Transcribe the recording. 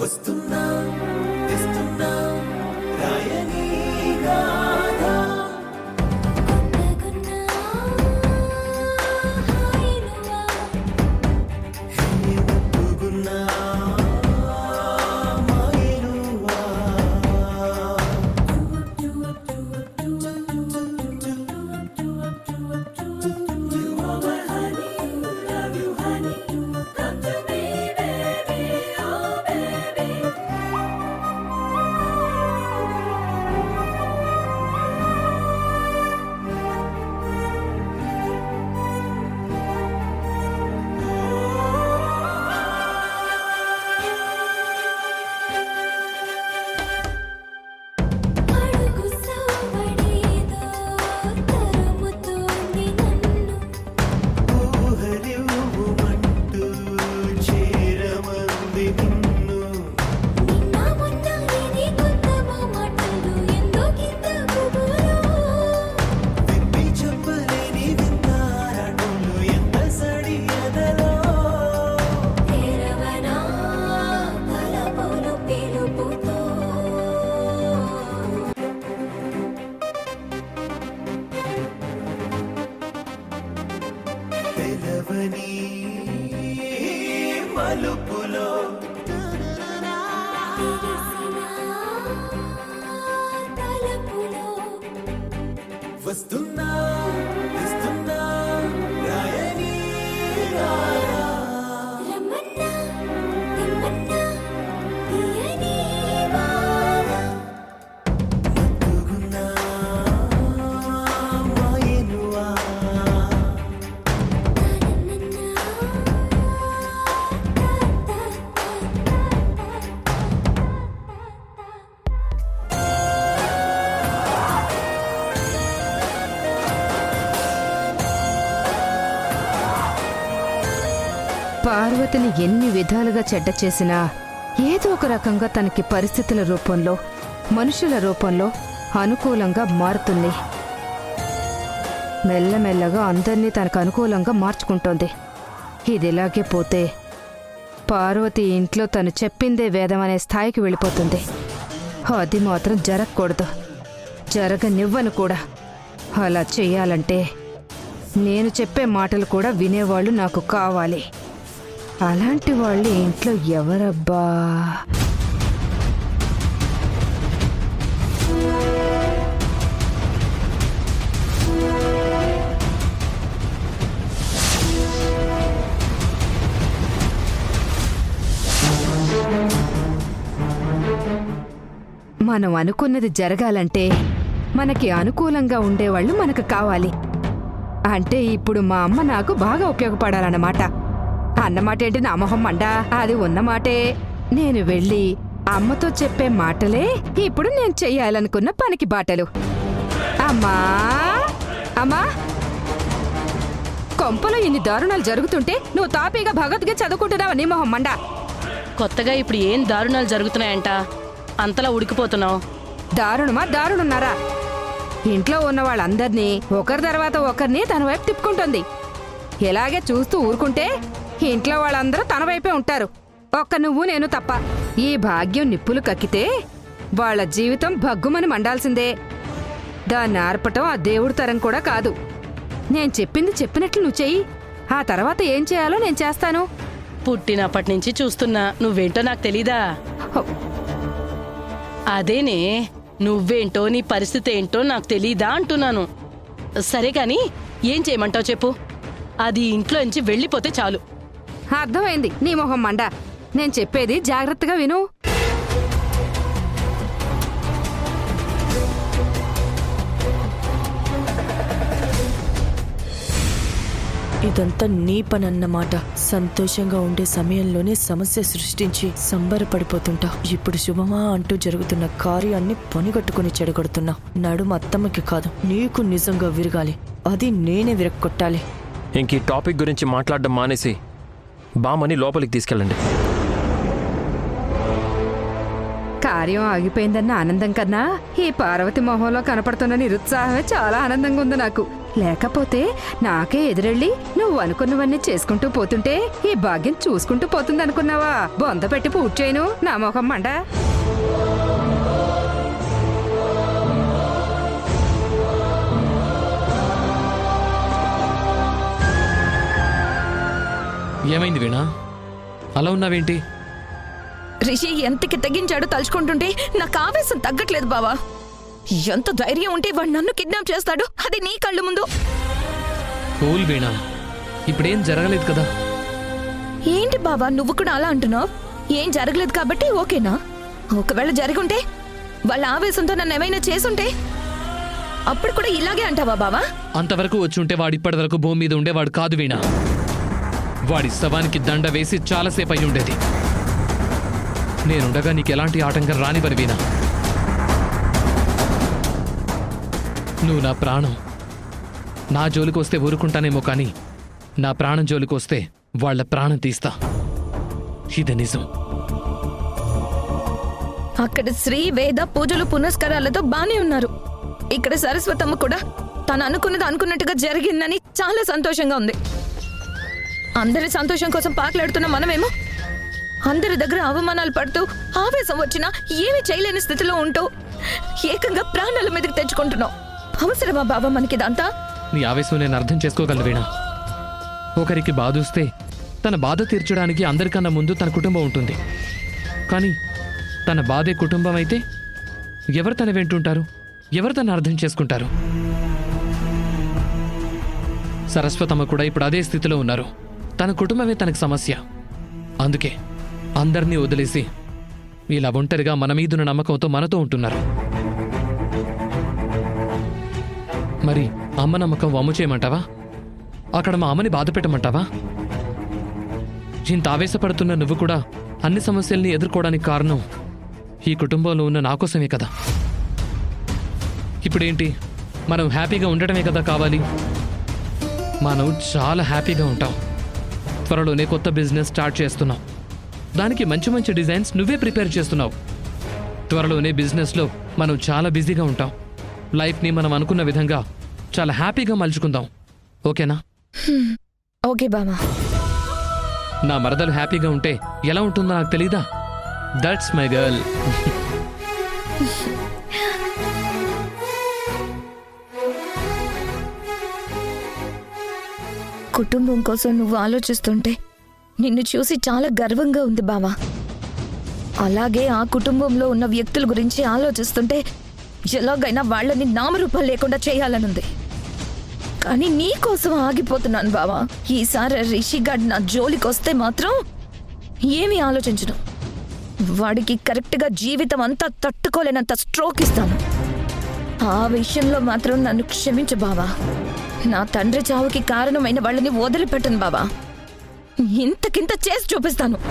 వస్తున్నా తెస్తున్నా రాయని గాథ ముగ్గున్నా మాయనువా తెలవని మలుపులో వస్తున్నా తెస్తున్నా రాయని గాథ ముగ్గున్నా మాయనువా పార్వతిని ఎన్ని విధాలుగా చెడ్డ చేసినా ఏదో ఒక రకంగా తనకి పరిస్థితుల రూపంలో మనుషుల రూపంలో అనుకూలంగా మారుతుంది. మెల్లమెల్లగా అందర్నీ తనకు అనుకూలంగా మార్చుకుంటోంది. ఇదిలాగే పోతే పార్వతి ఇంట్లో తను చెప్పిందే వేదమనే స్థాయికి వెళ్ళిపోతుంది. అది మాత్రం జరగకూడదు, జరగనివ్వను కూడా. అలా చెయ్యాలంటే నేను చెప్పే మాటలు కూడా వినేవాళ్ళు నాకు కావాలి. అలాంటి వాళ్ళు ఇంట్లో ఎవరబ్బా? మనం అనుకున్నది జరగాలంటే మనకి అనుకూలంగా ఉండేవాళ్ళు మనకు కావాలి. అంటే ఇప్పుడు మా అమ్మ నాకు బాగా ఉపయోగపడాలన్నమాట. అన్నమాట ఏంటి నా మొహం మండా? అది ఉన్నమాటే. నేను వెళ్ళి అమ్మతో చెప్పే మాటలే ఇప్పుడు నేను చెయ్యాలనుకున్న పనికి బాటలు. అమ్మా అమ్మా, కొంపలో ఇన్ని దారుణాలు జరుగుతుంటే నువ్వు తాపీగా భగవద్గీత చదువుకుంటున్నావా నీ మొహం మండా? కొత్తగా ఇప్పుడు ఏం దారుణాలు జరుగుతున్నాయంట అంతలా ఉడికిపోతున్నావు? దారుణమా దారుణున్నారా? ఇంట్లో ఉన్న వాళ్ళందర్నీ ఒకరి తర్వాత ఒకరిని తన వైపు తిప్పుకుంటుంది. ఇలాగే చూస్తూ ఊరుకుంటే ఇంట్లో వాళ్ళందరూ తన వైపే ఉంటారు, ఒక్క నువ్వు నేను తప్ప. ఈ భాగ్యం నిప్పులు కక్కితే వాళ్ళ జీవితం భగ్గుమని మండాల్సిందే. దాన్ని ఆర్పటం ఆ దేవుడి తరం కూడా కాదు. నేను చెప్పింది చెప్పినట్లు నువ్వు చెయ్యి, ఆ తర్వాత ఏం చేయాలో నేను చేస్తాను. పుట్టినప్పటి నుంచి చూస్తున్నా, నువ్వేంటో నాకు తెలీదా? అదేనే, నువ్వేంటో నీ పరిస్థితి ఏంటో నాకు తెలీదా అంటున్నాను. సరే కాని ఏం చేయమంటావు చెప్పు. అది ఇంట్లో నుంచి వెళ్ళిపోతే చాలు. అర్థమైంది నీ మొహం మండ. నేను చెప్పేది జాగ్రత్తగా విను. ఇదంతా నీ పనన్నమాట. సంతోషంగా ఉండే సమయంలోనే సమస్య సృష్టించి సంబరపడిపోతుంటా. ఇప్పుడు శుభమా అంటూ జరుగుతున్న కార్యాన్ని పనిగట్టుకుని చెడగొడుతున్నా. నడుమ అత్తమ్మకి కాదు, నీకు నిజంగా విరగాలి. అది నేనే విరక్కొట్టాలి. ఇంక ఈ టాపిక్ గురించి మాట్లాడడం మానేసి బామ్మని లోపలికి తీసుకెళ్ళండి. కార్యం ఆగిపోయిందన్న ఆనందం కన్నా ఈ పార్వతి మొహంలో కనపడుతున్న నిరుత్సాహమే చాలా ఆనందంగా ఉంది నాకు. లేకపోతే నాకే ఎదురెళ్ళి నువ్వు అనుకున్నవన్నీ చేసుకుంటూ పోతుంటే ఈ భాగ్యం చూసుకుంటూ పోతుందనుకున్నావా? బొంద పెట్టి పూర్తి చేయను నా మొహం మండ. ఏమైంది వీణా, అలా ఉన్నావేంటి? రిషి ఎంతకి తెగించాడో తలుచుకుంటుంటే నాకు ఆవేశం తగ్గట్లేదు బావా. ఎంత ధైర్యం ఉంటే వాడు నన్ను కిడ్నాప్ చేస్తాడు, అది నీ కళ్ళు ముందు. కూల్ వీణా, ఇప్పుడేం జరగలేదు కదా. ఏంటి బావా నువ్వు కూడా అలా అంటున్నావు? ఏం జరగలేదు కాబట్టి ఓకేనా? ఒకవేళ జరుగుంటే, వాళ్ళ ఆవేశంతో నన్ను ఏమైనా చేసుంటే అప్పుడు కూడా ఇలాగే అంటావా బావా? అంతవరకు వచ్చుంటే వాడు ఇప్పటి వరకు భూమి మీద ఉండేవాడు కాదు వీణా. వాడి శవానికి దండ వేసి చాలాసేపు అయి ఉండేది. నేనుండగా నీకు ఎలాంటి ఆటంకం రానివ్వరు వీణా. నువ్వు నా ప్రాణం. నా జోలికి వస్తే ఊరుకుంటానేమో కానీ నా ప్రాణం జోలికి వస్తే వాళ్ళ ప్రాణం తీస్తా. ఇది నిజం. అక్కడ శ్రీ వేద పూజలు పునస్కారాలతో బానే ఉన్నారు. ఇక్కడ సరస్వతమ్మ కూడా తను అనుకున్నది అనుకున్నట్టుగా జరిగిందని చాలా సంతోషంగా ఉంది. అందరి సంతోషం కోసం పాకులాడుతున్న మనమేమో అందరి దగ్గర అవమానాలు పడుతూ ఆవేశం వచ్చినా ఏమీ చేయలేని స్థితిలో ఉంటూ ఏకంగా ప్రాణాల మీదకి తెచ్చుకుంటున్నావు. అవసరమా బాబా మనకిదంతా? నీ ఆవేశం నేను అర్థం చేసుకోగలను వీణా. ఒకరికి బాధొస్తే తన బాధ తీర్చడానికి అందరికన్నా ముందు తన కుటుంబం ఉంటుంది. కానీ తన బాధే కుటుంబం అయితే ఎవరు తన వెంటుంటారు? ఎవరు తను అర్థం చేసుకుంటారు? సరస్వతమ్మ కూడా ఇప్పుడు అదే స్థితిలో ఉన్నారు. తన కుటుంబమే తనకు సమస్య. అందుకే అందరినీ వదిలేసి ఇలా ఒంటరిగా మన మీదున్న నమ్మకంతో మనతో ఉంటున్నారు. మరి అమ్మ నమ్మకం వమ్ము చేయమంటావా? అక్కడ మా అమ్మని బాధ పెట్టమంటావా? ఇంత ఆవేశపడుతున్న నువ్వు కూడా అన్ని సమస్యల్ని ఎదుర్కోవడానికి కారణం ఈ కుటుంబంలో ఉన్న నా కోసమే కదా. ఇప్పుడేంటి, మనం హ్యాపీగా ఉండటమే కదా కావాలి. మనం చాలా హ్యాపీగా ఉంటాం. త్వరలోనే కొత్త బిజినెస్ స్టార్ట్ చేస్తున్నాం. దానికి మంచి మంచి డిజైన్స్ నువ్వే ప్రిపేర్ చేస్తున్నావు. త్వరలోనే బిజినెస్లో మనం చాలా బిజీగా ఉంటాం. లైఫ్ని మనం అనుకున్న విధంగా చాలా హ్యాపీగా మలుచుకుందాం. ఓకేనా? ఓకే బామా. నా మరదలు హ్యాపీగా ఉంటే ఎలా ఉంటుందో నాకు తెలీదా? That's my girl. కుటుంబం కోసం నువ్వు ఆలోచిస్తుంటే నిన్ను చూసి చాలా గర్వంగా ఉంది బావా. అలాగే ఆ కుటుంబంలో ఉన్న వ్యక్తుల గురించి ఆలోచిస్తుంటే ఎలాగైనా వాళ్ళని నామరూపం లేకుండా చేయాలనుంది. కానీ నీ కోసం ఆగిపోతున్నాను బావా. ఈసారి రిషిగాడ్ నా జోలికి వస్తే మాత్రం ఏమీ ఆలోచించను. వాడికి కరెక్ట్గా జీవితం అంతా తట్టుకోలేనంత స్ట్రోక్ ఇస్తాను. ఆ విషయంలో మాత్రం నన్ను క్షమించు బావా. నా తండ్రి చావుకి కారణమైన వాళ్ళని వదిలిపెట్టను బావా. ఇంతకింత చేసి చూపిస్తాను.